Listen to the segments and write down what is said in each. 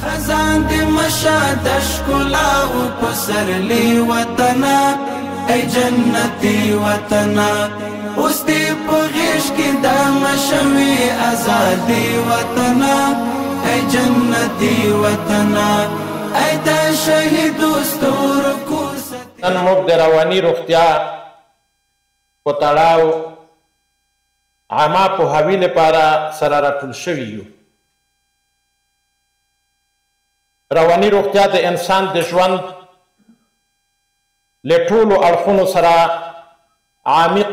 خزان دی مشاد ښکلاو پسرلی وطنا ای جنتی وطنا اوس دی په غیږ کې د مشوي ازادي وطنا ای جنتی وطنا ای د شهیدو ستورو کوڅه. نن موږ د رواني روغتیا په تړاو عامه پوهاوي لپاره سره راټول شوي یو. رواني روغتیا د انسان د ژوند له ټولو اړخونو سره عمیق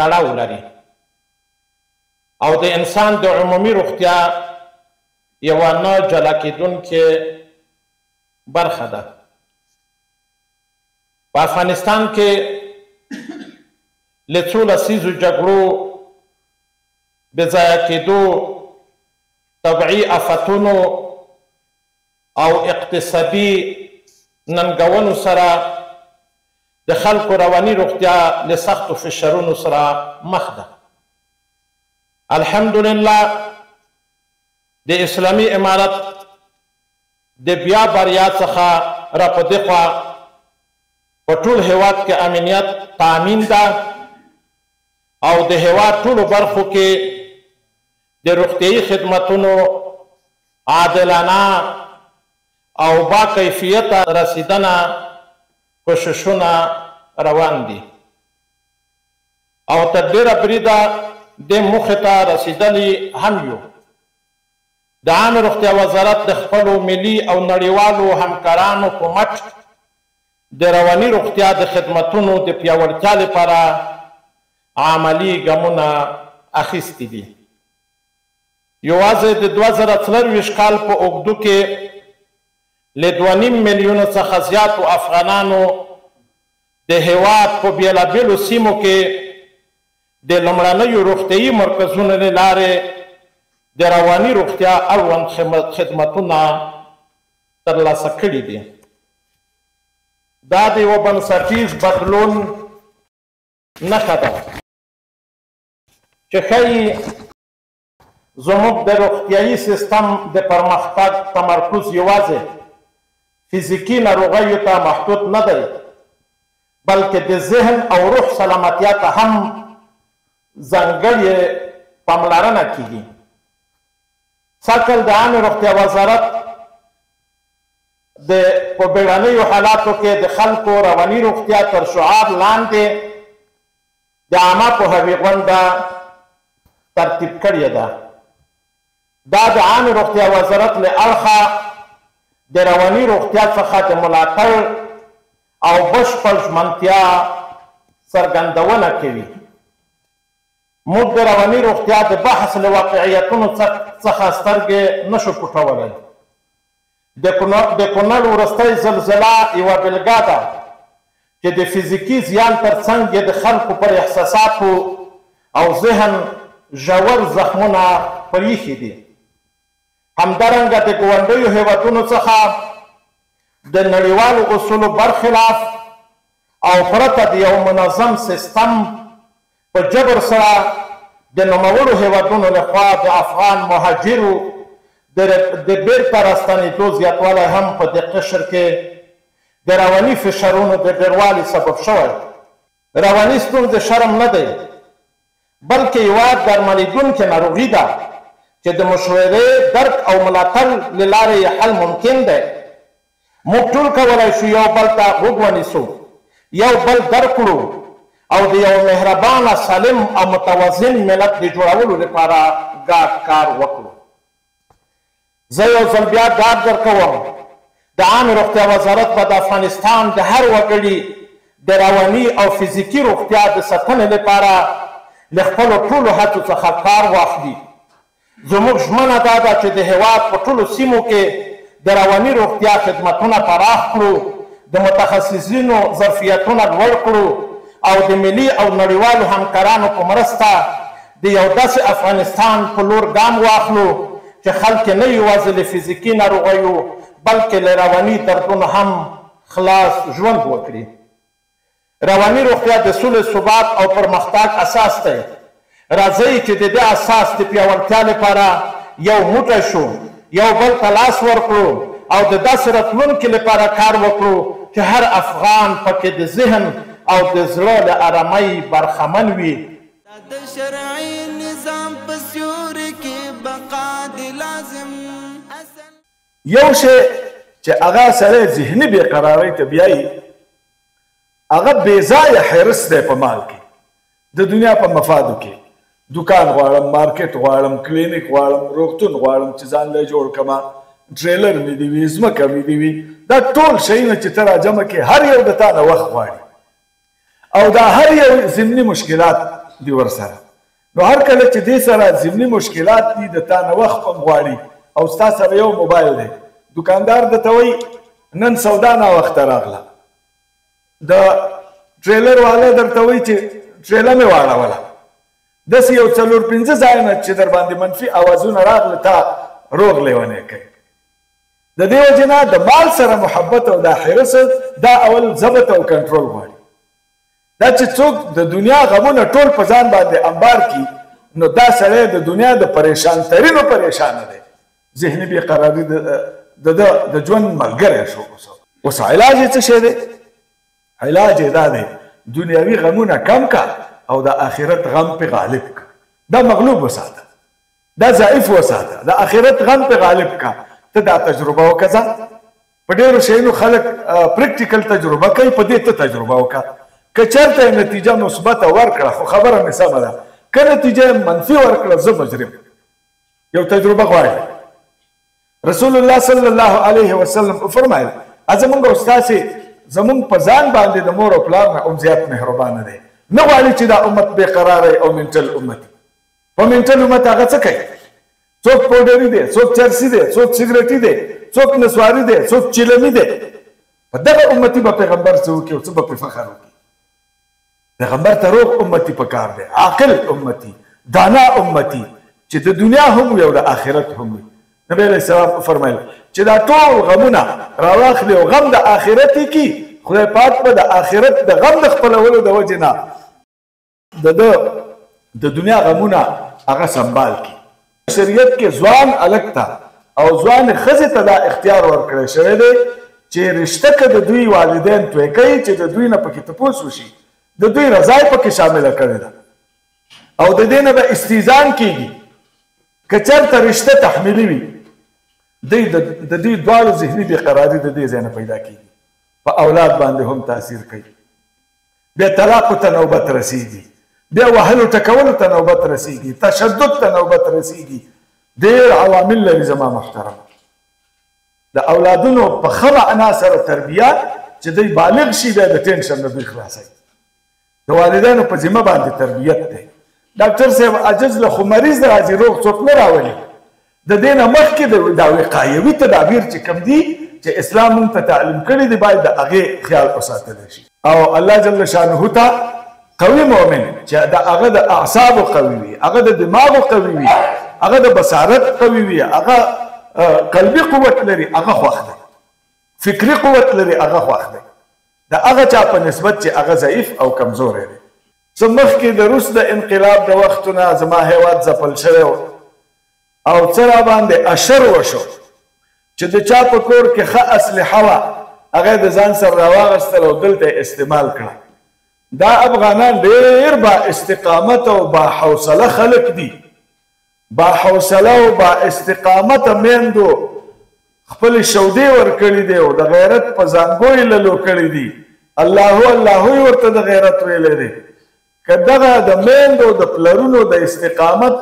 تړاو لري او د انسان د عمومي روغتیا یوه نه جلا کېدونکې برخه ده. په افغانستان کې له څو لسیزو جګړو، بې ځایه کېدو، طبعي آفتونو او اقتصادي ننګونو سره د خلکو رواني روغتیا له سختو فشارونو سره مخ ده. الحمدلله د اسلامي امارت د بیا بریا څخه را په دې خوا په ټول هیواد کې امنیت تامین ده او د هیواد ټولو برخو کې د روغتیایي خدمتونو عادلانه او با کیفیته رسیدنه کوششونه روان دي او تر ډیره بریده د موخې ته رسیدلي هم یو. د عامه روغتیا وزارت د خپلو ملي او نړیوالو همکارانو په مټ د رواني روغتیا د خدمتونو د پیاوړتیا لپاره عملي ګامونه اخیستي دي. یوازې د 2024 کال په اوږدو کې له 2.5 میلیونو څخه زیاتو افغانانو د هیواد په بېلابېلو سیمو کې د لومړنیو روغتیایي مرکزونو له لارې د رواني روغتیا اړوند خدمتونه ترلاسه کړي دي. دا د یوه بنسټیز بدلون نښه ده چې ښایي زموږ د روغتیایي سیستم د پرمختګ تمرکز یوازې فزیکي ناروغیو ته محدود نه دی، بلکې د ذهن او روح سلامتیا ته هم ځانګړې پاملرنه کیږي. سږکال د عامې روغتیا وزارت په بیړنیو حالاتو کې د خلکو رواني روغتیا تر شعار لاندې د عامه پوهاوي غونډه ترتیب کړې ده. دا د عامې روغتیا وزارت له اړخه د رواني روغتیا څخه د ملاتړ او بشپړ ژمنتیا څرګندونه کوي. موږ د رواني روغتیا د بحث له واقعیتونو څخه سترګې نشو پټولی. د کونړ وروستۍ زلزله یوه بېلګه ده چې د فزیکي زیان ترڅنګ یې د خلکو پر احساساتو او ذهن ژور زخمونه پرېښي دي. همدارنګه د ګاونډیو هیوادونو څخه د نړیوالو اصولو برخلاف او پرته د یو منظم سیستم په جبر سره د نوموړو هیوادونو لخوا د افغان مهاجرو د بیرته راستنېدو زیاتوالی هم په دې قشر کې د رواني فشارونو د ډېروالي سبب شوی. رواني ستونزې شرم نه دی، بلکې یوه درملېدونکې ناروغي ده چې د مشورې، درک او ملاتړ له لارې یې حل ممکن دی. موږ ټول کولی شو یو بل ته غوږ ونیسو، یو بل درک کړو او د یو مهربانه، سالم او متوازن ملت د جوړولو لپاره ګډ کار وکړو. زه یو ځل بیا ډاډ درکوم د عامې روغتیا وزارت به د افغانستان د هر وګړي د رواني او فزیکي روغتیا د ساتنې لپاره له خپلو ټولو هڅو څخه کار واخلي. زموږ ژمنه دا ده چې د هیواد په ټولو سیمو کې د رواني روغتیا خدمتونه پراخ کړو، د متخصصینو ظرفیتونه لوړ کړو او د ملي او نړیوالو همکارانو په مرسته د یو داسې افغانستان په لور ګام واخلو چې خلک نه یوازې له فزیکي ناروغیو بلکې له رواني دردونو هم خلاص ژوند وکړي. رواني روغتیا د سولې، ثبات او پرمختګ اساس دی. راځئ چې د دې اساس د پیاوړتیا لپاره یو موټی شو، یو بل ته لاس ورکړو او د داسې راتلونکي لپاره کار وکړو چې هر افغان پکې د ذهن او د زړه له ارامۍ برخمن وي. د شرعي نظام په سیوري کې بقا دی لازم. یو شی چې هغه سره ذهني بېقرارۍ ته بیایي هغه بېځایه حرص دی په مال کې د دنیا په مفادو کې. دکان غواړم، مارکیټ غواړم، کلینیک غواړم، روغتون غواړم چې ځان له جوړ کما، ټریلر مې دي وي، ځمکه مې دي وي، دا ټول شیونه چې ته راجمع کې هر یو د تا نه وخت غواړي او دا هر یو ضمني مشکلات دي ورسره. نو هر کله چې دې سره ضمني مشکلات دي د تا نه وخت هم غواړي او ستا سره یو موبایل دی، دکاندار درته وایي نن سودا ناوخته راغله، د ټریلر والا درته وایي چې ټریله مې واړوله، داسې یو 4-5 ځایونه چې در باندې منفي اوازونه راغله تا روغ لیونی کوي. د دې وجې نه د مال سره محبت او دا حرص دا اول ضبط او کنټرول غواړي. دا چې څوک د دنیا غمونه ټول په ځان باندې انبار کړي نو دا سړی د دنیا د پریشان ترینو پریشانه دی. ذهني بېقراري د ژوند ملګری شو. اوس علاج یې څه شی دی؟ علاج یې دا دی دنیاوي غمونه کم کا او د آخرت غم په غالب کا. دا مغلوب وساته، دا ضعیف وساته، د آخرت غم په غالب کا. ته دا تجربه وکړه. په ډېرو شیانو خلک پریکټیکل تجربه کوي، په دې ته تجربه وکړه. که چېرته یې نتیجه مثبته ورکړه خو خبره مې سمه ده، که نتیجه یې منفي ورکړه زه مجرم. یو تجربه غواړي. رسول الله صلی الله علیه وسلم فرمایل زمونږ او ستاسې زمونږ په ځان باندې د مور او پلار نه هم زیات مهربانه دی. نه غواړي چې دا امت بېقراره او منټل امت. په منټل امت هغه څه کوي؟ څوک پوډري دی، څوک چرسي دی، څوک سګرټي دی، څوک نسواري دی، څوک چیلمي دی. په دغه امتي به پیغمبر څه وکړي او څه به پرې فخر وکړي؟ پیغمبر ته روغ امتي پکار دی، عاقل امتي، دانا امتي چې د دنیا هم وي او د آخرت هم وي. نبی علیه السلام فرمایل چې دا ټول غمونه راواخلي او غم د آخرت یې کي، خدای پاک به د آخرت د غم د خپلولو د وجې نه د دنیا غمونه هغه سنبال کي. شریعت کې ځوان هلک ته او ځوان ښځې ته دا اختیار ورکړی شوی دی چې رشته که د دوی والدین توی کوي چې د دوی نه پکې تپوس وشي، د دوی رضا یې پکې شامله کړې ده او د دې نه به استیزان کېږي. که چېرته رشته تحمیلي وي د دوی دواړو ذهني بېقراري د دې ځای نه پیدا کېږي، په اولاد باندې هم تاثیر کوي. بیا طلاقو ته نوبت رسیږي، بیا وهلو ټکولو ته نوبت رسیږي، تشدد ته نوبت رسیږي. ډېر عوامل لري زما محترم. د اولادونو په ښه معنا سره تربیه چې دوی بالغ شي بیا د ټینشن نه دوی خلاصوي. د والدینو په ذمه باندې تربیت دی. ډاکټر صاحب عجز له خو مریض راځي، روغ څوک نه راولي. د دې نه مخکې دا وقایوي تدابیر چې کوم دي چې اسلام موږ ته تعلیم کړي دي باید د هغې خیال وساتلی شي. او الله جل شانه ته قوي مؤمن چې د هغه د اعصابو قوي وي، هغه د دماغو قوي وي، هغه د بصارت قوي وي، هغه قلبي قوت لري، هغه خوښ دی. فکري قوت لري، هغه خوښ دی. د هغه چا په نسبت چې هغه ضعیف او کمزوری دی. څه مخکې د روس د انقلاب د وختونه زما هیواد ځپل شوی و او څه را باندې اشر وشو چې د چا په کور کې ښه اسلحه وه هغه د ځان سره راواغېستل او دلته یې استعمال کړه. دا افغانان ډېر با استقامت او با حوصله خلک دي. با حوصله او با استقامت میندو خپل شودې ورکړي دي او د غیرت په زانګو یې للو کړي دي. الله الله یې ورته د غیرت ویلی دی. که دغه د میندو د پلرونو د استقامت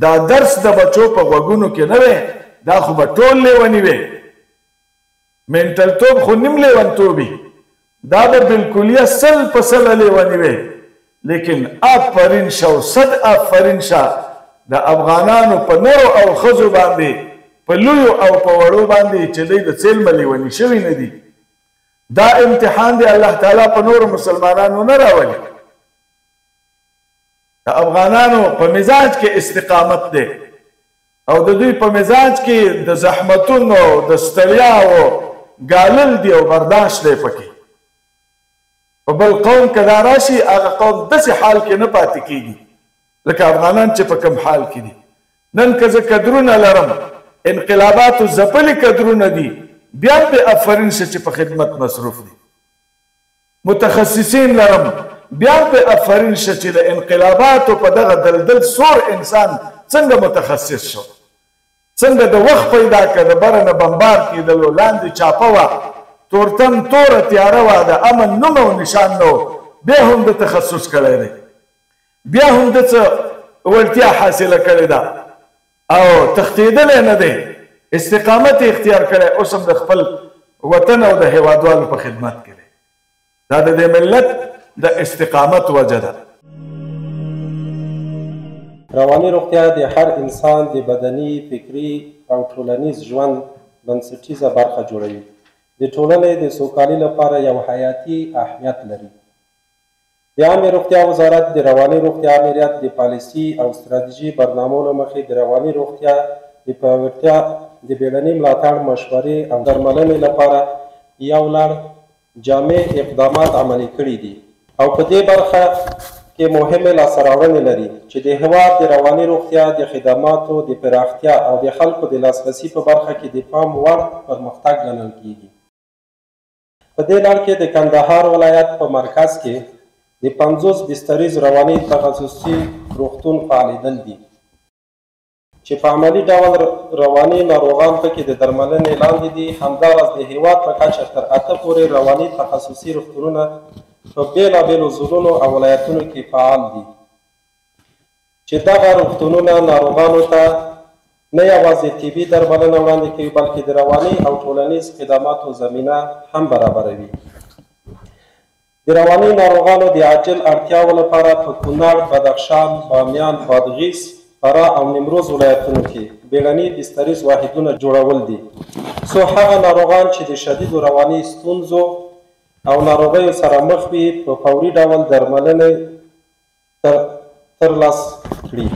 دا درس د بچو په غوږونو کې نه وی دا خو به ټول لیوني وی. منټلتوب خو نیم لیونتوبي، دا به بالکلیه 100% لیوني وی. لیکن آفرین شه او 100 آفرین شه د افغانانو په نرو او ښځو باندې، په لویو او په وړو باندې چې دوی د څیلمه لیوني شوي نه دي. دا امتحان دی الله تعالی په نورو مسلمانانو نه راولي. د افغانانو په مزاج کې استقامت دی او د دوی په مزاج کې د زحمتونو د ستړیاو ګالل دی او برداشت دی پکې. په بل قوم که دا راشي هغه قوم داسې حال کې نه پاتې کېږي لکه افغانان چې په کوم حال کې دي. نن که زه قدرونه لرم انقلاباتو ځپلي کدرونه دي بیا هم پې افرین شه چې په خدمت مصروف دي. متخصصین لرم بیا هم پې افرین شه چې د انقلاباتو په دغه دلدل سور انسان څنګه متخصص شو، څنګه د وخت پیدا کړه، د بره نه بمبار کېدلو، لاندې چاپه وه، تورتم توره تیاره وه، د امن نوم او نشان نه و، بیا هم د تخصص کړی دی، بیا هم د څه وړتیا حاصله کړې ده او تښتېدلی نه دی، استقامت یې اختیار کړی، اوس هم د خپل وطن او د هیوادوالو په خدمت کې دی. دا د دې ملت د استقامت وجه ده. رواني روغتیا د هر انسان د بدني، فکري او ټولنیز ژوند بنسټیزه برخه جوړوي. د ټولنې د سوکالۍ لپاره یو حیاتي اهمیت لري. د عامې روغتیا وزارت د رواني روغتیا امریت د پالیسي او ستراتیژي برنامو له مخې د رواني روغتیا د پیاوړتیا، د بیړني ملاتړ، مشورې او درملنې لپاره یو لړ جامع اقدامات عملي کړي دي او په دې برخه کې مهمې لاسته راوړنې لري چې د هېواد د رواني روغتیا د خدماتو د پراختیا او د خلکو د لاسرسي په برخه کې د پام وړ پرمختګ ګڼل کیږي. په دې لړ کې د کندهار ولایت په مرکز کې د 50 بستریز رواني تخصصي روغتون فعالېدل دي چې په عملي ډول رواني ناروغان پکې د درملنې لاندې دي. همداراز د هېواد په کچه تر 8 پورې رواني تخصصي روغتونونه په بېلابېلو ضلعونو او ولایتونو کې فعال دي چې دغه روغتونونه ناروغانو ته نه یوازې طبي درملنه وړاندې کوي بلکې د رواني او ټولنیز خدماتو زمینه هم برابروي. د رواني ناروغانو د عاجل اړتیاو لپاره په کونړ، بدخشان، بامیان، بادغیس، فراه او نیمروز ولایتونو کې بیړني بستریز واحدونه جوړول دي څو هغه ناروغان چې د شدیدو رواني ستونزو او ناروغیو سره مخ وي په فوري ډول درملنې ترلاسه کړي.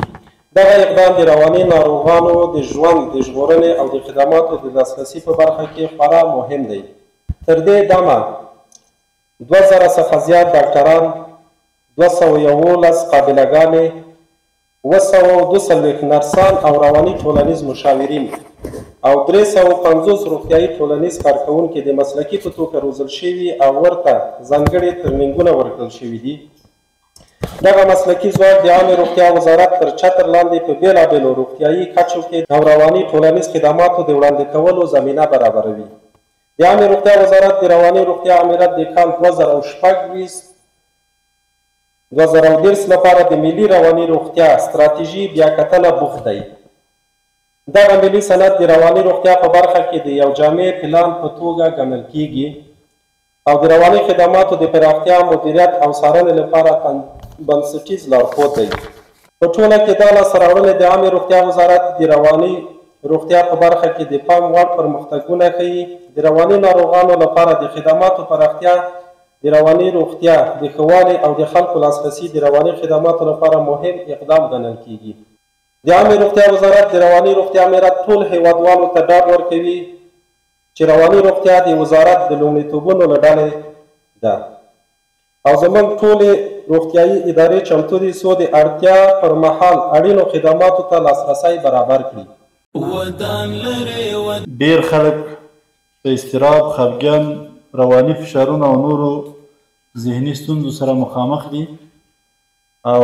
دغه اقدام د رواني ناروغانو د ژوند د ژغورنې او د خدماتو د لاسرسي په برخه کې خورا مهم دی. تر دې دمه 2000 څخه زیات ډاکټران، 211 قابله‌ګانې، 242 نرسان او رواني ټولنیز مشاورین او 350 روغتیايي ټولنیز کارکوونکي د مسلکي په توګه روزل شوي او ورته ځانګړي ترنینګونه ورکړل شوي دي. دغه مسلکي ځواک د عامې روغتیا وزارت تر چتر لاندې په بېلابېلو روغتیايي کچو کې او رواني ټولنیز خدماتو د وړاندې کولو زمینه برابروي. د عامې روغتیا وزارت د رواني روغتیا امریت د کال 2014 لپاره د ملي رواني روغتیا ستراتیژي بیاکتنه بوخت دی. دغه ملي سند د رواني روغتیا په برخه کې د یو جامع پلان په توګه ګڼل کیږي او د رواني خدماتو د پراختیا، مدیریت او څارنې لپاره بنسټیز لارښود دی. په ټوله کې دا لاسته راوړنې د عامې روغتیا وزارت د رواني روغتیا په برخه کې د پام وړ پرمختګونه ښیي. د رواني ناروغانو لپاره د خدماتو پراختیا، د رواني روغتیا د ښه والي او د خلکو لاسرسي د رواني خدماتو لپاره مهم اقدام ګڼل کیږي. د عامې روغتیا وزارت د رواني روغتیا امریت ټول هیوادوالو ته ډاډ ورکوي چې رواني روغتیا د وزارت د لومړیتوبونو له ډلې ده او زموږ ټولې روغتیايي ادارې چمتو دي څو د اړتیا پر مهال اړینو خدماتو ته لاسرسی برابر کړي. ډېر خلک په اضطراب، خفګان، رواني فشارونو او نورو ذهني ستونزو سره مخامخ دي او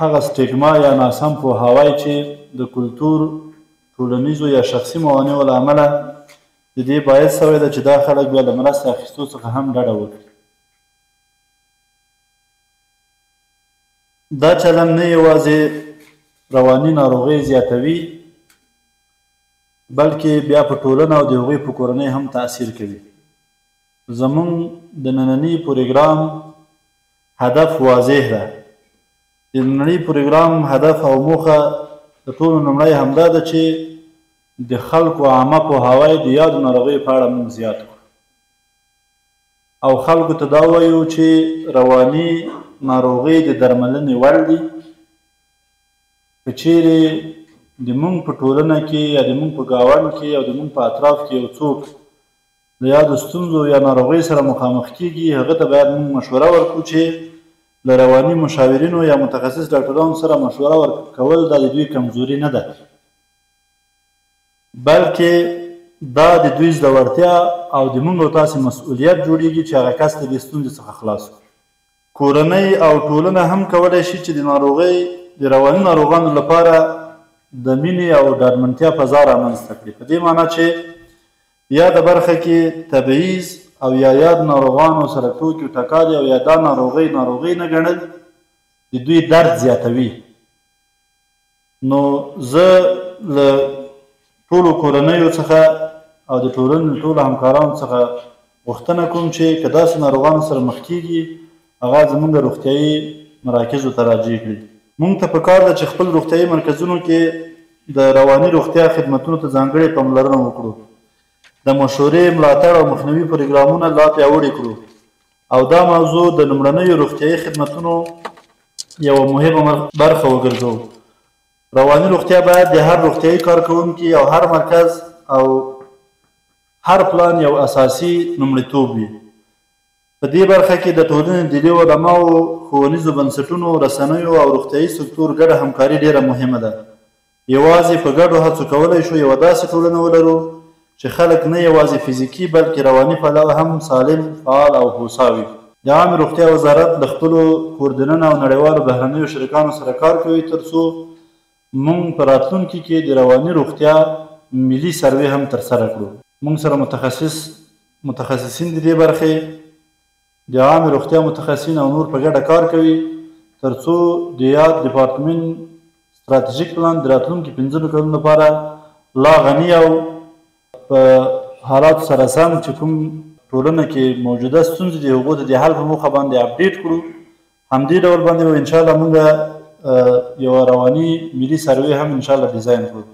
هغه سټیګما یا ناسم پوهاوی چې د کلتور، ټولنیزو یا شخصي موانعو له امله د دې باعث شوی ده چې دا خلک بیا له مرسته اخیستو څخه هم ډډه وکړي. دا چلند نه یوازې رواني ناروغۍ زیاتوي بلکې بیا په ټولنه او د هغوی په کورنۍ هم تاثیر کوي. زموږ د ننني پروګرام هدف واضح ده. د ننني پروګرام هدف او موخه د ټولو لومړی همدا ده چې د خلکو عامه پوهاوی د یادو ناروغیو په اړه موږ زیات کړو او خلکو ته دا ووایو چې رواني ناروغۍ د درملنې وړ دي. که چیرې د موږ په ټولنه کې یا د موږ په ګاونډ کې او د موږ په اطراف کې یو څوک د یادو ستونزو یا ناروغۍ سره مخامخ کیږي، هغه ته باید موږ مشوره ورکړو چې له رواني مشاورینو یا متخصص ډاکټرانو سره مشوره ورکول دا د دوی کمزوري نه ده بلکې دا د دوی زړورتیا او د موږ او تاسې مسؤلیت جوړیږي چې هغه کس ته د ستونزې څخه خلاص کړو. کورنۍ او ټولنه هم کولی شي چې د ناروغۍ د رواني ناروغانو لپاره د مینې او ډاډمنتیا فضا رامنځته کړي، په دې معنا چې یا د برخه کې تبعیض او یا یاد ناروغانو سره ټوکې او ټکالې او یا دا ناروغۍ نه ګڼل د دوی درد زیاتوي. نو زه له ټولو کورنیو څخه او د ټولنې ټولو همکارانو څخه غوښتنه کوم چې که داسې ناروغانو سره مخ کېږي هغه زموږ روغتیایي مراکزو ته راجع کړي. موږ ته پکار ده چې خپل روغتیایي مرکزونو کې د رواني روغتیا خدمتونو ته ځانګړې پاملرنه وکړو، د مشورې ملاتړ او مخنیوي پروګرامونه لا پیاوړي کړو او دا موضوع د لومړنیو روغتیایي خدمتونو یوه مهمه برخه وګرځوو. رواني روغتیا باید د هر روغتیایي کارکوونکي او هر مرکز او هر پلان یو اساسي لومړیتوب وي. په دې برخه کې د ټولنې د لویو علماو، ښوونیزو بنسټونو، رسنیو او روغتیایي سکتور ګډه همکاري ډیره مهمه ده. یوازې په ګډو هڅو کولی شو یوه داسې ټولنه ولرو چې خلک نه یوازې فزیکي بلکې رواني پلوه هم سالم، فعال او هوسا وي. د عامې روغتیا وزارت د خپلو کوردننه او نړیوالو بهرنیو شریکانو سره کار کوي تر څو موږ په راتلونکي کې د رواني روغتیا ملي سروې هم ترسره کړو. موږ سره متخصصین د دې برخې د عامې روغتیا متخصصین او نور په ګډه کار کوي تر څو د یاد ډپارټمنټ ستراتیژیک پلان د راتلونکي 15 کلونو لپاره لا غني او په حالاتو سره سم چې کوم ټولنه کې موجوده ستونزې دي هغو ته د حل په موخه باندې اپډیټ کړو. همدې ډول باندې به انشاءالله موږ یوه رواني ملي سروې هم انشاءالله ډیزاین کړو.